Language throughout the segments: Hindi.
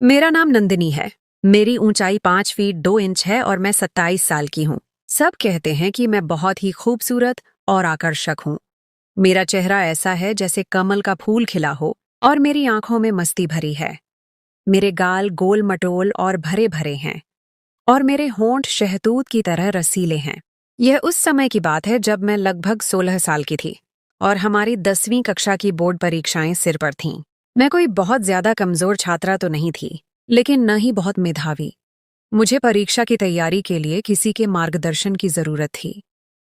मेरा नाम नंदिनी है। मेरी ऊंचाई 5 फीट 2 इंच है और मैं 27 साल की हूँ। सब कहते हैं कि मैं बहुत ही खूबसूरत और आकर्षक हूँ। मेरा चेहरा ऐसा है जैसे कमल का फूल खिला हो और मेरी आंखों में मस्ती भरी है। मेरे गाल गोल मटोल और भरे भरे हैं और मेरे होंठ शहतूत की तरह रसीले हैं। यह उस समय की बात है जब मैं लगभग 16 साल की थी और हमारी 10वीं कक्षा की बोर्ड परीक्षाएं सिर पर थीं। मैं कोई बहुत ज्यादा कमजोर छात्रा तो नहीं थी, लेकिन न ही बहुत मेधावी। मुझे परीक्षा की तैयारी के लिए किसी के मार्गदर्शन की जरूरत थी।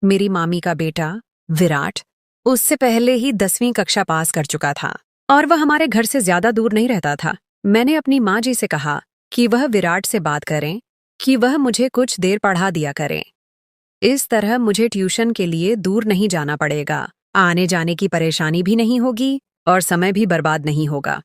मेरी मामी का बेटा विराट उससे पहले ही 10वीं कक्षा पास कर चुका था और वह हमारे घर से ज्यादा दूर नहीं रहता था। मैंने अपनी माँ जी से कहा कि वह विराट से बात करें कि वह मुझे कुछ देर पढ़ा दिया करें। इस तरह मुझे ट्यूशन के लिए दूर नहीं जाना पड़ेगा, आने जाने की परेशानी भी नहीं होगी और समय भी बर्बाद नहीं होगा।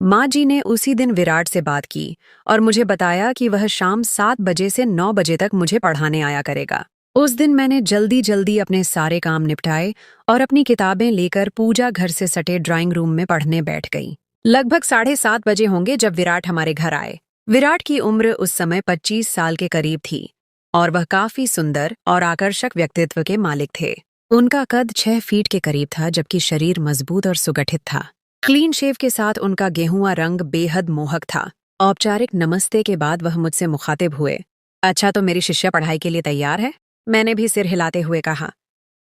माँ जी ने उसी दिन विराट से बात की और मुझे बताया कि वह शाम 7 बजे से 9 बजे तक मुझे पढ़ाने आया करेगा। उस दिन मैंने जल्दी जल्दी अपने सारे काम निपटाए और अपनी किताबें लेकर पूजा घर से सटे ड्राइंग रूम में पढ़ने बैठ गई। लगभग 7:30 बजे होंगे जब विराट हमारे घर आए। विराट की उम्र उस समय 25 साल के करीब थी और वह काफी सुंदर और आकर्षक व्यक्तित्व के मालिक थे। उनका कद 6 फीट के करीब था, जबकि शरीर मजबूत और सुगठित था। क्लीन शेव के साथ उनका गेहुआ रंग बेहद मोहक था। औपचारिक नमस्ते के बाद वह मुझसे मुखातिब हुए। अच्छा, तो मेरी शिष्या पढ़ाई के लिए तैयार है? मैंने भी सिर हिलाते हुए कहा,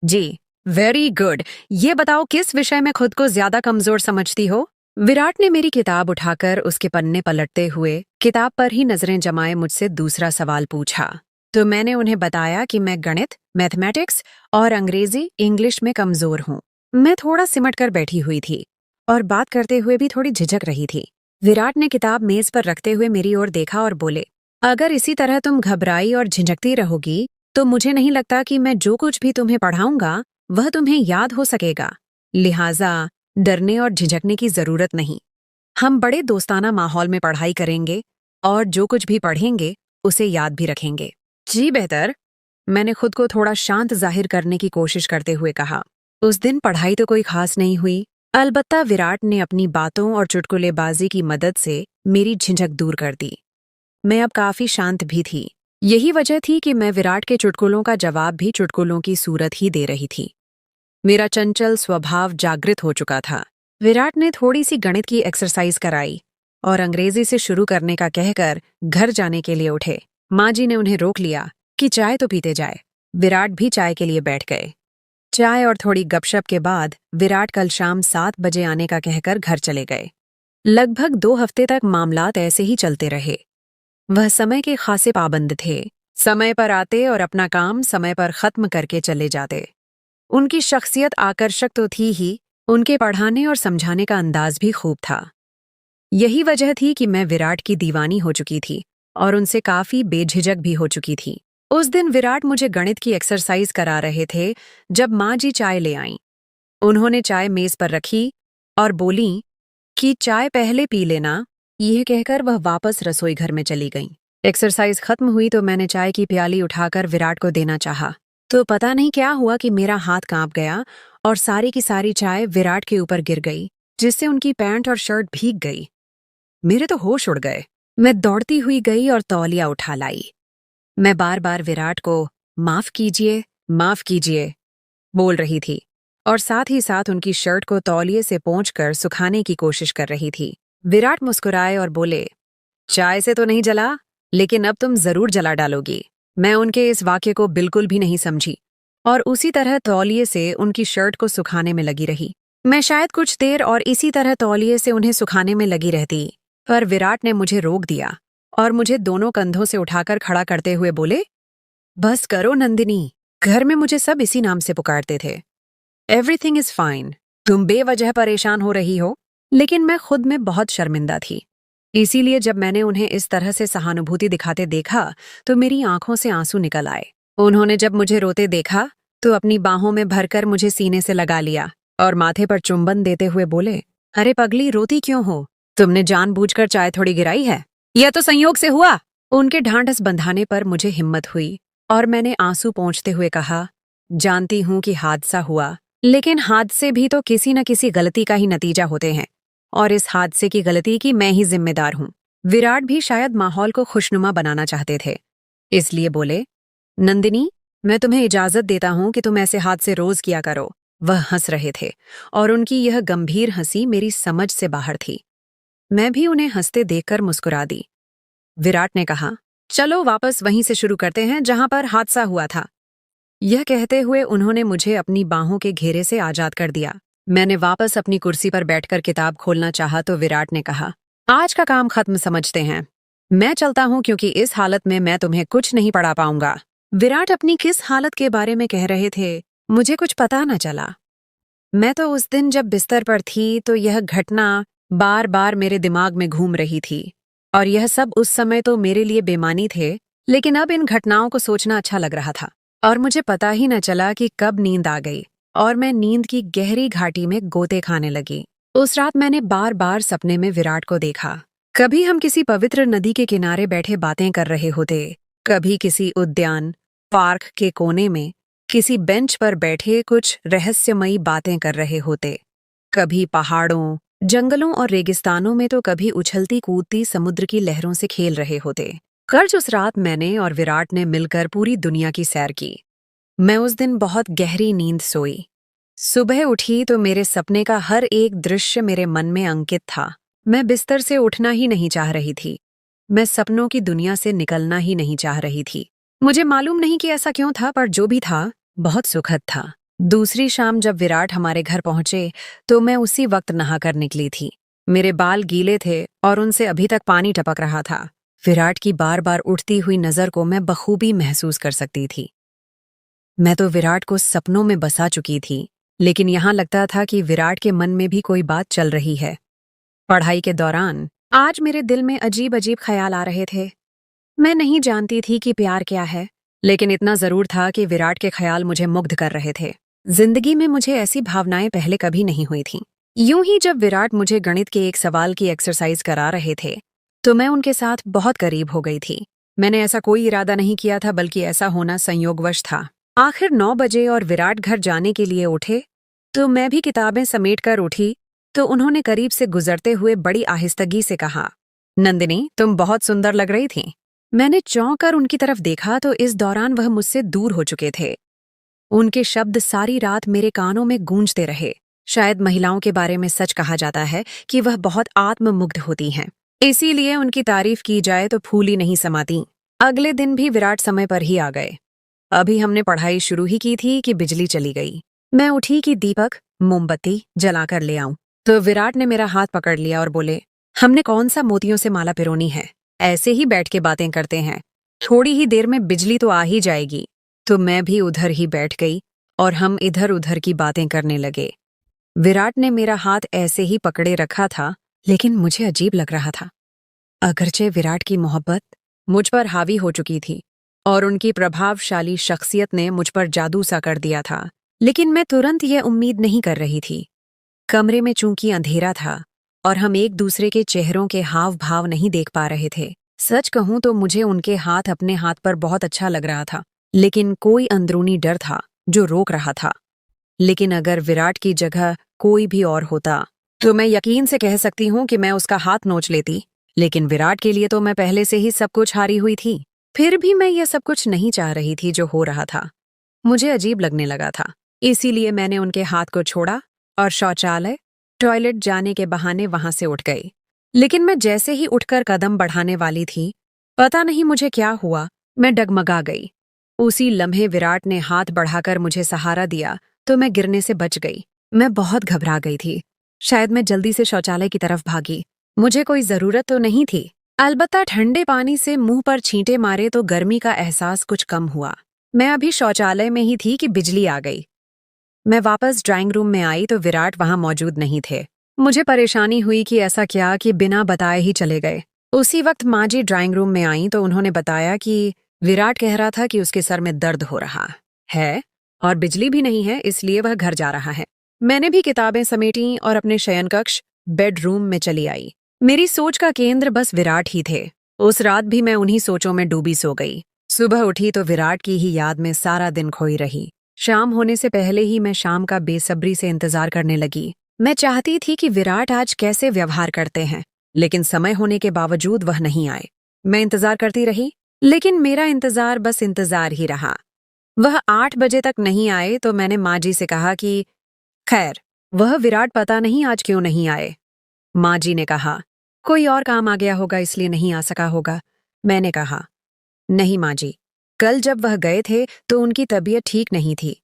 जी। Very good. ये बताओ, किस विषय में खुद को ज्यादा कमजोर समझती हो? विराट ने मेरी किताब उठाकर उसके पन्ने पलटते हुए किताब पर ही नजरें जमाए मुझसे दूसरा सवाल पूछा। तो मैंने उन्हें बताया कि मैं गणित, मैथमेटिक्स और अंग्रेजी इंग्लिश में कमजोर हूँ। मैं थोड़ा सिमट कर बैठी हुई थी और बात करते हुए भी थोड़ी झिझक रही थी। विराट ने किताब मेज पर रखते हुए मेरी ओर देखा और बोले, अगर इसी तरह तुम घबराई और झिझकती रहोगी तो मुझे नहीं लगता कि मैं जो कुछ भी तुम्हें पढ़ाऊंगा वह तुम्हें याद हो सकेगा। लिहाजा डरने और झिझकने की जरूरत नहीं। हम बड़े दोस्ताना माहौल में पढ़ाई करेंगे और जो कुछ भी पढ़ेंगे उसे याद भी रखेंगे। जी बेहतर। मैंने खुद को थोड़ा शांत जाहिर करने की कोशिश करते हुए कहा। उस दिन पढ़ाई तो कोई खास नहीं हुई, अलबत्ता विराट ने अपनी बातों और चुटकुलेबाजी की मदद से मेरी झिझक दूर कर दी। मैं अब काफी शांत भी थी। यही वजह थी कि मैं विराट के चुटकुलों का जवाब भी चुटकुलों की सूरत ही दे रही थी। मेरा चंचल स्वभाव जागृत हो चुका था। विराट ने थोड़ी सी गणित की एक्सरसाइज कराई और अंग्रेजी से शुरू करने का कहकर घर जाने के लिए उठे। माँ जी ने उन्हें रोक लिया कि चाय तो पीते जाए। विराट भी चाय के लिए बैठ गए। चाय और थोड़ी गपशप के बाद विराट कल शाम 7 बजे आने का कहकर घर चले गए। लगभग 2 हफ्ते तक मामलात ऐसे ही चलते रहे। वह समय के खासे पाबंद थे, समय पर आते और अपना काम समय पर खत्म करके चले जाते। उनकी शख्सियत आकर्षक तो थी ही, उनके पढ़ाने और समझाने का अंदाज भी खूब था। यही वजह थी कि मैं विराट की दीवानी हो चुकी थी और उनसे काफी बेझिझक भी हो चुकी थी। उस दिन विराट मुझे गणित की एक्सरसाइज करा रहे थे जब माँ जी चाय ले आईं। उन्होंने चाय मेज पर रखी और बोली कि चाय पहले पी लेना। यह कहकर वह वापस रसोई घर में चली गईं। एक्सरसाइज खत्म हुई तो मैंने चाय की प्याली उठाकर विराट को देना चाहा, तो पता नहीं क्या हुआ कि मेरा हाथ कांप गया और सारी की सारी चाय विराट के ऊपर गिर गई, जिससे उनकी पैंट और शर्ट भीग गई। मेरे तो होश उड़ गए। मैं दौड़ती हुई गई और तौलिया उठा लाई। मैं बार बार विराट को माफ कीजिए बोल रही थी और साथ ही साथ उनकी शर्ट को तौलिए से पोंछकर सुखाने की कोशिश कर रही थी। विराट मुस्कुराए और बोले, चाय से तो नहीं जला, लेकिन अब तुम जरूर जला डालोगी। मैं उनके इस वाक्य को बिल्कुल भी नहीं समझी और उसी तरह तौलिए से उनकी शर्ट को सुखाने में लगी रही। मैं शायद कुछ देर और इसी तरह तौलिए से उन्हें सुखाने में लगी रहती, पर विराट ने मुझे रोक दिया और मुझे दोनों कंधों से उठाकर खड़ा करते हुए बोले, बस करो नंदिनी। घर में मुझे सब इसी नाम से पुकारते थे। Everything is fine. तुम बेवजह परेशान हो रही हो। लेकिन मैं खुद में बहुत शर्मिंदा थी। इसीलिए जब मैंने उन्हें इस तरह से सहानुभूति दिखाते देखा तो मेरी आंखों से आंसू निकल आए। उन्होंने जब मुझे रोते देखा तो अपनी बाहों में भरकर मुझे सीने से लगा लिया और माथे पर चुंबन देते हुए बोले, अरे पगली, रोती क्यों हो? तुमने जानबूझकर चाय थोड़ी गिराई है? यह तो संयोग से हुआ। उनके ढांढस बंधाने पर मुझे हिम्मत हुई और मैंने आंसू पोंछते हुए कहा, जानती हूं कि हादसा हुआ, लेकिन हादसे भी तो किसी न किसी गलती का ही नतीजा होते हैं और इस हादसे की गलती की मैं ही जिम्मेदार हूं। विराट भी शायद माहौल को खुशनुमा बनाना चाहते थे, इसलिए बोले, नंदिनी, मैं तुम्हें इजाजत देता हूं कि तुम ऐसे हाथ से रोज किया करो। वह हंस रहे थे और उनकी यह गंभीर हंसी मेरी समझ से बाहर थी। मैं भी उन्हें हंसते देखकर मुस्कुरा दी। विराट ने कहा, चलो वापस वहीं से शुरू करते हैं जहां पर हादसा हुआ था। यह कहते हुए उन्होंने मुझे अपनी बाहों के घेरे से आजाद कर दिया। मैंने वापस अपनी कुर्सी पर बैठकर किताब खोलना चाहा तो विराट ने कहा, आज का काम खत्म समझते हैं। मैं चलता हूं क्योंकि इस हालत में मैं तुम्हें कुछ नहीं पढ़ा पाऊंगा। विराट अपनी किस हालत के बारे में कह रहे थे, मुझे कुछ पता न चला। मैं तो उस दिन जब बिस्तर पर थी तो यह घटना बार बार मेरे दिमाग में घूम रही थी और यह सब उस समय तो मेरे लिए बेमानी थे, लेकिन अब इन घटनाओं को सोचना अच्छा लग रहा था और मुझे पता ही न चला कि कब नींद आ गई और मैं नींद की गहरी घाटी में गोते खाने लगी। उस रात मैंने बार बार सपने में विराट को देखा। कभी हम किसी पवित्र नदी के किनारे बैठे बातें कर रहे होते, कभी किसी उद्यान पार्क के कोने में किसी बेंच पर बैठे कुछ रहस्यमयी बातें कर रहे होते, कभी पहाड़ों जंगलों और रेगिस्तानों में तो कभी उछलती कूदती समुद्र की लहरों से खेल रहे होते। कर्ज उस रात मैंने और विराट ने मिलकर पूरी दुनिया की सैर की। मैं उस दिन बहुत गहरी नींद सोई। सुबह उठी तो मेरे सपने का हर एक दृश्य मेरे मन में अंकित था। मैं बिस्तर से उठना ही नहीं चाह रही थी। मैं सपनों की दुनिया से निकलना ही नहीं चाह रही थी। मुझे मालूम नहीं कि ऐसा क्यों था, पर जो भी था बहुत सुखद था। दूसरी शाम जब विराट हमारे घर पहुंचे तो मैं उसी वक्त नहाकर निकली थी। मेरे बाल गीले थे और उनसे अभी तक पानी टपक रहा था। विराट की बार बार उठती हुई नजर को मैं बखूबी महसूस कर सकती थी। मैं तो विराट को सपनों में बसा चुकी थी, लेकिन यहाँ लगता था कि विराट के मन में भी कोई बात चल रही है। पढ़ाई के दौरान आज मेरे दिल में अजीब अजीब ख्याल आ रहे थे। मैं नहीं जानती थी कि प्यार क्या है, लेकिन इतना जरूर था कि विराट के ख्याल मुझे मुग्ध कर रहे थे। जिंदगी में मुझे ऐसी भावनाएं पहले कभी नहीं हुई थीं। यूं ही जब विराट मुझे गणित के एक सवाल की एक्सरसाइज करा रहे थे तो मैं उनके साथ बहुत करीब हो गई थी। मैंने ऐसा कोई इरादा नहीं किया था, बल्कि ऐसा होना संयोगवश था। आखिर 9 बजे और विराट घर जाने के लिए उठे तो मैं भी किताबें समेट कर उठी तो उन्होंने करीब से गुजरते हुए बड़ी आहिस्तगी से कहा, नंदिनी, तुम बहुत सुंदर लग रही थी। मैंने चौंक कर उनकी तरफ देखा तो इस दौरान वह मुझसे दूर हो चुके थे। उनके शब्द सारी रात मेरे कानों में गूंजते रहे। शायद महिलाओं के बारे में सच कहा जाता है कि वह बहुत आत्ममुग्ध होती हैं, इसीलिए उनकी तारीफ की जाए तो फूल ही नहीं समाती। अगले दिन भी विराट समय पर ही आ गए। अभी हमने पढ़ाई शुरू ही की थी कि बिजली चली गई। मैं उठी कि दीपक मोमबत्ती जलाकर ले आऊं तो विराट ने मेरा हाथ पकड़ लिया और बोले, हमने कौन सा मोतियों से माला पिरोनी है, ऐसे ही बैठ के बातें करते हैं, थोड़ी ही देर में बिजली तो आ ही जाएगी। तो मैं भी उधर ही बैठ गई और हम इधर उधर की बातें करने लगे। विराट ने मेरा हाथ ऐसे ही पकड़े रखा था, लेकिन मुझे अजीब लग रहा था। अगरचे विराट की मोहब्बत मुझ पर हावी हो चुकी थी और उनकी प्रभावशाली शख्सियत ने मुझ पर जादू सा कर दिया था, लेकिन मैं तुरंत यह उम्मीद नहीं कर रही थी। कमरे में चूंकि अंधेरा था और हम एक दूसरे के चेहरों के हाव भाव नहीं देख पा रहे थे। सच कहूं तो मुझे उनके हाथ अपने हाथ पर बहुत अच्छा लग रहा था, लेकिन कोई अंदरूनी डर था जो रोक रहा था। लेकिन अगर विराट की जगह कोई भी और होता तो मैं यकीन से कह सकती हूँ कि मैं उसका हाथ नोच लेती, लेकिन विराट के लिए तो मैं पहले से ही सब कुछ हारी हुई थी। फिर भी मैं यह सब कुछ नहीं चाह रही थी जो हो रहा था। मुझे अजीब लगने लगा था, इसीलिए मैंने उनके हाथ को छोड़ा और शौचालय टॉयलेट जाने के बहाने वहां से उठ गई। लेकिन मैं जैसे ही उठकर कदम बढ़ाने वाली थी, पता नहीं मुझे क्या हुआ, मैं डगमगा गई। उसी लम्हे विराट ने हाथ बढ़ाकर मुझे सहारा दिया तो मैं गिरने से बच गई। मैं बहुत घबरा गई थी। शायद मैं जल्दी से शौचालय की तरफ भागी। मुझे कोई जरूरत तो नहीं थी, अलबत्ता ठंडे पानी से मुंह पर छींटे मारे तो गर्मी का एहसास कुछ कम हुआ। मैं अभी शौचालय में ही थी कि बिजली आ गई। मैं वापस ड्राइंग रूम में आई तो विराट वहां मौजूद नहीं थे। मुझे परेशानी हुई कि ऐसा क्या कि बिना बताए ही चले गए। उसी वक्त माँ जी ड्राइंग रूम में आई तो उन्होंने बताया कि विराट कह रहा था कि उसके सर में दर्द हो रहा है और बिजली भी नहीं है, इसलिए वह घर जा रहा है। मैंने भी किताबें समेटी और अपने शयन कक्ष बेडरूम में चली आई। मेरी सोच का केंद्र बस विराट ही थे। उस रात भी मैं उन्हीं सोचों में डूबी सो गई। सुबह उठी तो विराट की ही याद में सारा दिन खोई रही। शाम होने से पहले ही मैं शाम का बेसब्री से इंतजार करने लगी। मैं चाहती थी कि विराट आज कैसे व्यवहार करते हैं। लेकिन समय होने के बावजूद वह नहीं आए। मैं इंतजार करती रही, लेकिन मेरा इंतजार बस इंतजार ही रहा। वह 8 बजे तक नहीं आए तो मैंने माँ जी से कहा कि खैर, वह विराट पता नहीं आज क्यों नहीं आए। माँ जी ने कहा, कोई और काम आ गया होगा इसलिए नहीं आ सका होगा। मैंने कहा, नहीं माँ जी, कल जब वह गए थे तो उनकी तबीयत ठीक नहीं थी।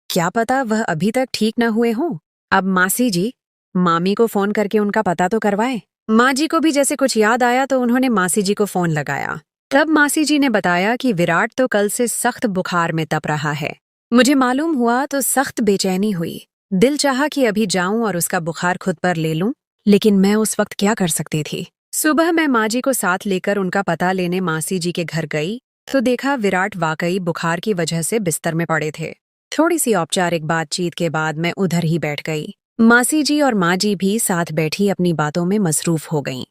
क्या पता वह अभी तक ठीक न हुए हों। अब मासी जी, मामी को फोन करके उनका पता तो करवाए। माँ जी को भी जैसे कुछ याद आया तो उन्होंने मासी जी को फोन लगाया। तब मासी जी ने बताया कि विराट तो कल से सख्त बुखार में तप रहा है। मुझे मालूम हुआ तो सख्त बेचैनी हुई। दिल चाहा कि अभी जाऊं और उसका बुखार खुद पर ले लूं, लेकिन मैं उस वक्त क्या कर सकती थी। सुबह मैं माँ जी को साथ लेकर उनका पता लेने मासी जी के घर गई तो देखा विराट वाकई बुखार की वजह से बिस्तर में पड़े थे। थोड़ी सी औपचारिक बातचीत के बाद मैं उधर ही बैठ गई। मासी जी और माँ जी भी साथ बैठी अपनी बातों में मसरूफ हो गईं।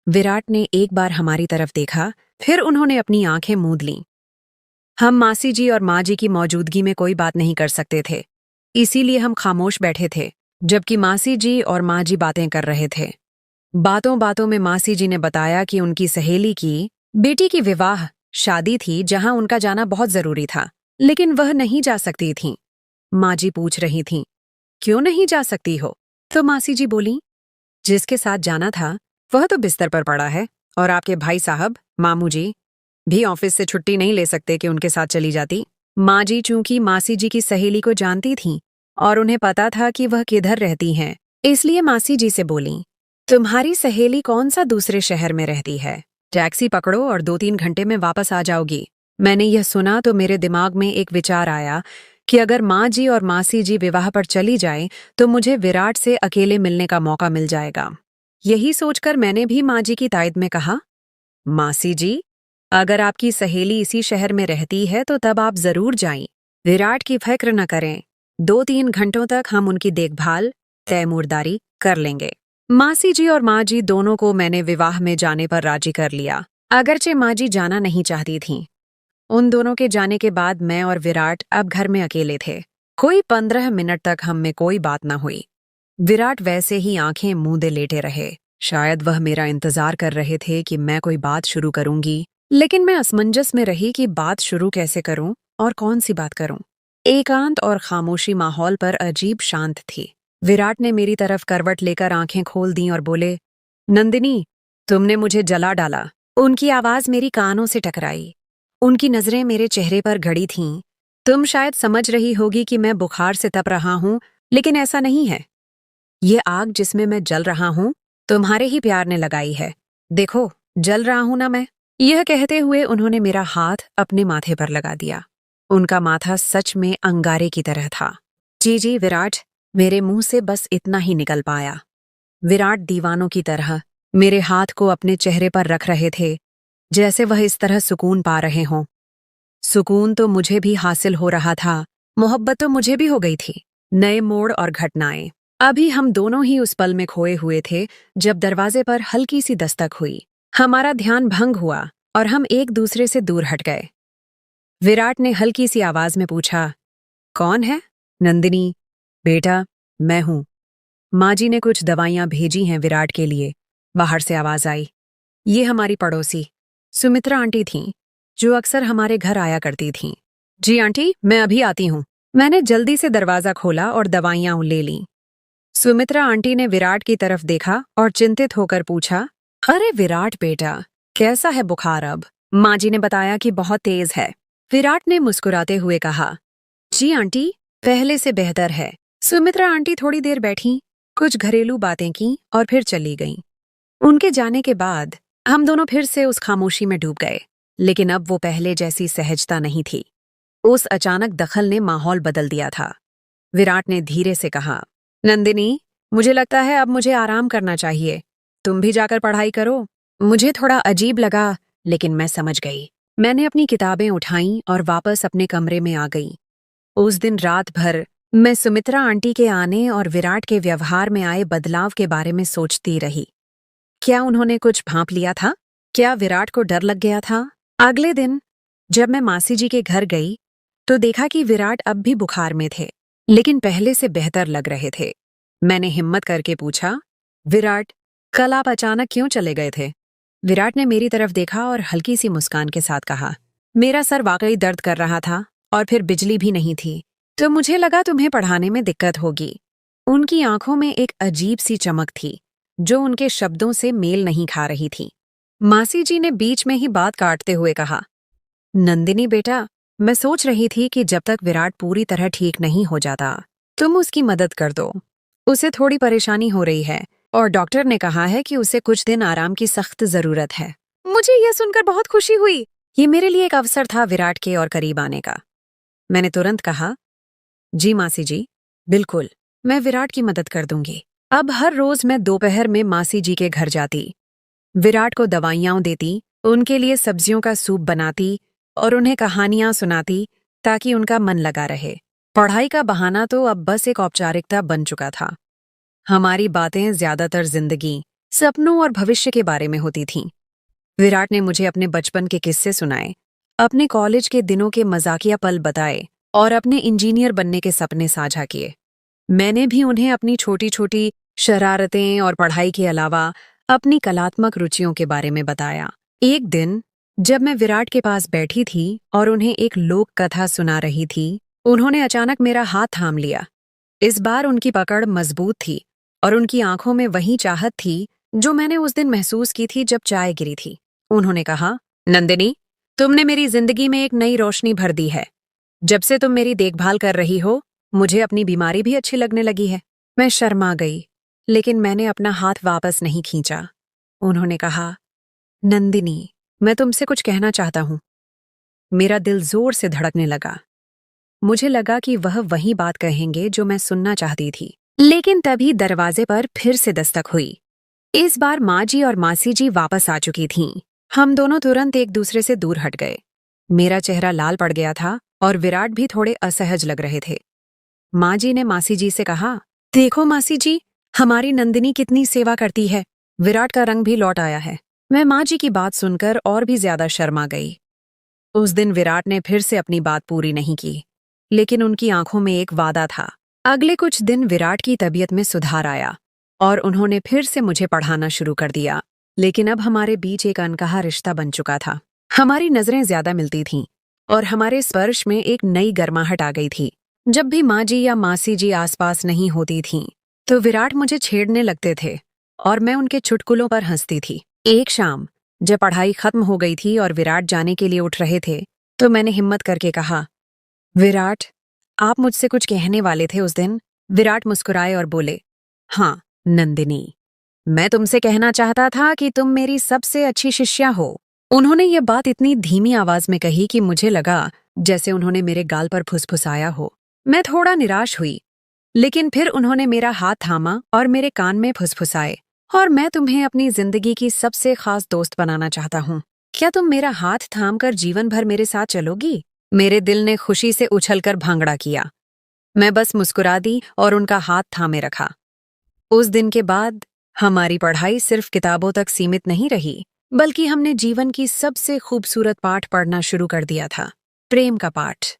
विराट ने एक बार हमारी तरफ देखा, फिर उन्होंने अपनी आंखें मूंद लीं। हम मासी जी और माँ जी की मौजूदगी में कोई बात नहीं कर सकते थे, इसीलिए हम खामोश बैठे थे, जबकि मासी जी और माँ जी बातें कर रहे थे। बातों बातों में मासी जी ने बताया कि उनकी सहेली की बेटी की विवाह शादी थी जहां उनका जाना बहुत जरूरी था, लेकिन वह नहीं जा सकती थीं। माँ जी पूछ रही थीं, क्यों नहीं जा सकती हो? तो मासी जी बोली, जिसके साथ जाना था वह तो बिस्तर पर पड़ा है और आपके भाई साहब, मामू जी भी ऑफिस से छुट्टी नहीं ले सकते कि उनके साथ चली जाती। माँ जी चूंकि मासी जी की सहेली को जानती थीं और उन्हें पता था कि वह किधर रहती हैं, इसलिए मासी जी से बोली, तुम्हारी सहेली कौन सा दूसरे शहर में रहती है? टैक्सी पकड़ो और 2-3 घंटे में वापस आ जाओगी। मैंने यह सुना तो मेरे दिमाग में एक विचार आया कि अगर माँ जी और मासी जी विवाह पर चली जाएं तो मुझे विराट से अकेले मिलने का मौका मिल जाएगा। यही सोचकर मैंने भी माँ जी की तायद में कहा, मासी जी, अगर आपकी सहेली इसी शहर में रहती है तो तब आप जरूर जाएं। विराट की फिक्र न करें, 2-3 घंटों तक हम उनकी देखभाल तैमूरदारी कर लेंगे। मासी जी और माँ जी दोनों को मैंने विवाह में जाने पर राजी कर लिया, अगरचे माँ जी जाना नहीं चाहती थीं। उन दोनों के जाने के बाद मैं और विराट अब घर में अकेले थे। कोई 15 मिनट तक हम में कोई बात न हुई। विराट वैसे ही आंखें मूंदे लेटे रहे। शायद वह मेरा इंतजार कर रहे थे कि मैं कोई बात शुरू करूंगी, लेकिन मैं असमंजस में रही कि बात शुरू कैसे करूं और कौन सी बात करूं। एकांत और खामोशी माहौल पर अजीब शांत थी। विराट ने मेरी तरफ करवट लेकर आंखें खोल दी और बोले, नंदिनी, तुमने मुझे जला डाला। उनकी आवाज मेरी कानों से टकराई। उनकी नजरें मेरे चेहरे पर गड़ी थीं। तुम शायद समझ रही होगी कि मैं बुखार से तप रहा हूं, लेकिन ऐसा नहीं है। ये आग जिसमें मैं जल रहा हूं, तुम्हारे ही प्यार ने लगाई है। देखो, जल रहा हूं ना मैं। यह कहते हुए उन्होंने मेरा हाथ अपने माथे पर लगा दिया। उनका माथा सच में अंगारे की तरह था। जी विराट, मेरे मुंह से बस इतना ही निकल पाया। विराट दीवानों की तरह मेरे हाथ को अपने चेहरे पर रख रहे थे, जैसे वह इस तरह सुकून पा रहे हों। सुकून तो मुझे भी हासिल हो रहा था, मोहब्बत तो मुझे भी हो गई थी। नए मोड़ और घटनाएं। अभी हम दोनों ही उस पल में खोए हुए थे जब दरवाजे पर हल्की सी दस्तक हुई। हमारा ध्यान भंग हुआ और हम एक दूसरे से दूर हट गए। विराट ने हल्की सी आवाज में पूछा, कौन है? नंदिनी, बेटा, मैं हूं। माँ जी ने कुछ दवाइयां भेजी हैं विराट के लिए। बाहर से आवाज आई। ये हमारी पड़ोसी सुमित्रा आंटी थीं, जो अक्सर हमारे घर आया करती थीं। जी आंटी, मैं अभी आती हूँ। मैंने जल्दी से दरवाजा खोला और दवाइयां ले लीं। सुमित्रा आंटी ने विराट की तरफ देखा और चिंतित होकर पूछा, अरे विराट बेटा, कैसा है बुखार अब? माँ जी ने बताया कि बहुत तेज है। विराट ने मुस्कुराते हुए कहा, जी आंटी, पहले से बेहतर है। सुमित्रा आंटी थोड़ी देर बैठी, कुछ घरेलू बातें की और फिर चली गईं। उनके जाने के बाद हम दोनों फिर से उस खामोशी में डूब गए, लेकिन अब वो पहले जैसी सहजता नहीं थी। उस अचानक दखल ने माहौल बदल दिया था। विराट ने धीरे से कहा, नंदिनी, मुझे लगता है अब मुझे आराम करना चाहिए। तुम भी जाकर पढ़ाई करो। मुझे थोड़ा अजीब लगा, लेकिन मैं समझ गई। मैंने अपनी किताबें उठाईं और वापस अपने कमरे में आ गई। उस दिन रात भर मैं सुमित्रा आंटी के आने और विराट के व्यवहार में आए बदलाव के बारे में सोचती रही। क्या उन्होंने कुछ भांप लिया था? क्या विराट को डर लग गया था? अगले दिन जब मैं मासी जी के घर गई तो देखा कि विराट अब भी बुखार में थे, लेकिन पहले से बेहतर लग रहे थे। मैंने हिम्मत करके पूछा, विराट, कल आप अचानक क्यों चले गए थे? विराट ने मेरी तरफ देखा और हल्की सी मुस्कान के साथ कहा, मेरा सर वाकई दर्द कर रहा था और फिर बिजली भी नहीं थी, तो मुझे लगा तुम्हें पढ़ाने में दिक्कत होगी। उनकी आंखों में एक अजीब सी चमक थी जो उनके शब्दों से मेल नहीं खा रही थी। मासी जी ने बीच में ही बात काटते हुए कहा, नंदिनी बेटा, मैं सोच रही थी कि जब तक विराट पूरी तरह ठीक नहीं हो जाता तुम उसकी मदद कर दो। उसे थोड़ी परेशानी हो रही है और डॉक्टर ने कहा है कि उसे कुछ दिन आराम की सख्त जरूरत है। मुझे यह सुनकर बहुत खुशी हुई। ये मेरे लिए एक अवसर था विराट के और करीब आने का। मैंने तुरंत कहा, जी मासी जी, बिल्कुल, मैं विराट की मदद कर दूंगी। अब हर रोज मैं दोपहर में मासी जी के घर जाती, विराट को दवाइयां देती, उनके लिए सब्जियों का सूप बनाती और उन्हें कहानियां सुनाती ताकि उनका मन लगा रहे। पढ़ाई का बहाना तो अब बस एक औपचारिकता बन चुका था। हमारी बातें ज्यादातर जिंदगी, सपनों और भविष्य के बारे में होती थीं। विराट ने मुझे अपने बचपन के किस्से सुनाए, अपने कॉलेज के दिनों के मजाकिया पल बताए और अपने इंजीनियर बनने के सपने साझा किए। मैंने भी उन्हें अपनी छोटी छोटी शरारतें और पढ़ाई के अलावा अपनी कलात्मक रुचियों के बारे में बताया। एक दिन जब मैं विराट के पास बैठी थी और उन्हें एक लोक कथा सुना रही थी, उन्होंने अचानक मेरा हाथ थाम लिया। इस बार उनकी पकड़ मजबूत थी और उनकी आंखों में वही चाहत थी जो मैंने उस दिन महसूस की थी जब चाय गिरी थी। उन्होंने कहा, नंदिनी, तुमने मेरी जिंदगी में एक नई रोशनी भर दी है। जब से तुम मेरी देखभाल कर रही हो, मुझे अपनी बीमारी भी अच्छी लगने लगी है। मैं शर्मा गई, लेकिन मैंने अपना हाथ वापस नहीं खींचा। उन्होंने कहा, नंदिनी, मैं तुमसे कुछ कहना चाहता हूं। मेरा दिल जोर से धड़कने लगा। मुझे लगा कि वह वही बात कहेंगे जो मैं सुनना चाहती थी। लेकिन तभी दरवाजे पर फिर से दस्तक हुई। इस बार माँ जी और मासी जी वापस आ चुकी थीं। हम दोनों तुरंत एक दूसरे से दूर हट गए। मेरा चेहरा लाल पड़ गया था और विराट भी थोड़े असहज लग रहे थे। माँ जी ने मासी जी से कहा, देखो मासी जी, हमारी नंदिनी कितनी सेवा करती है। विराट का रंग भी लौट आया है। मैं माँ जी की बात सुनकर और भी ज्यादा शर्मा गई। उस दिन विराट ने फिर से अपनी बात पूरी नहीं की, लेकिन उनकी आंखों में एक वादा था। अगले कुछ दिन विराट की तबीयत में सुधार आया और उन्होंने फिर से मुझे पढ़ाना शुरू कर दिया। लेकिन अब हमारे बीच एक अनकहा रिश्ता बन चुका था। हमारी नजरें ज्यादा मिलती थीं और हमारे स्पर्श में एक नई गर्माहट आ गई थी। जब भी माँ जी या मासी जी आसपास नहीं होती थीं, तो विराट मुझे छेड़ने लगते थे और मैं उनके चुटकुलों पर हंसती थी। एक शाम जब पढ़ाई खत्म हो गई थी और विराट जाने के लिए उठ रहे थे, तो मैंने हिम्मत करके कहा, विराट, आप मुझसे कुछ कहने वाले थे उस दिन। विराट मुस्कुराए और बोले, हाँ नंदिनी, मैं तुमसे कहना चाहता था कि तुम मेरी सबसे अच्छी शिष्या हो। उन्होंने ये बात इतनी धीमी आवाज में कही कि मुझे लगा जैसे उन्होंने मेरे गाल पर फुसफुसाया हो। मैं थोड़ा निराश हुई, लेकिन फिर उन्होंने मेरा हाथ थामा और मेरे कान में फुसफुसाए, और मैं तुम्हें अपनी जिंदगी की सबसे खास दोस्त बनाना चाहता हूँ। क्या तुम मेरा हाथ थामकर जीवन भर मेरे साथ चलोगी? मेरे दिल ने खुशी से उछलकर भांगड़ा किया। मैं बस मुस्कुरा दी और उनका हाथ थामे रखा। उस दिन के बाद हमारी पढ़ाई सिर्फ किताबों तक सीमित नहीं रही, बल्कि हमने जीवन की सबसे खूबसूरत पाठ पढ़ना शुरू कर दिया था, प्रेम का पाठ।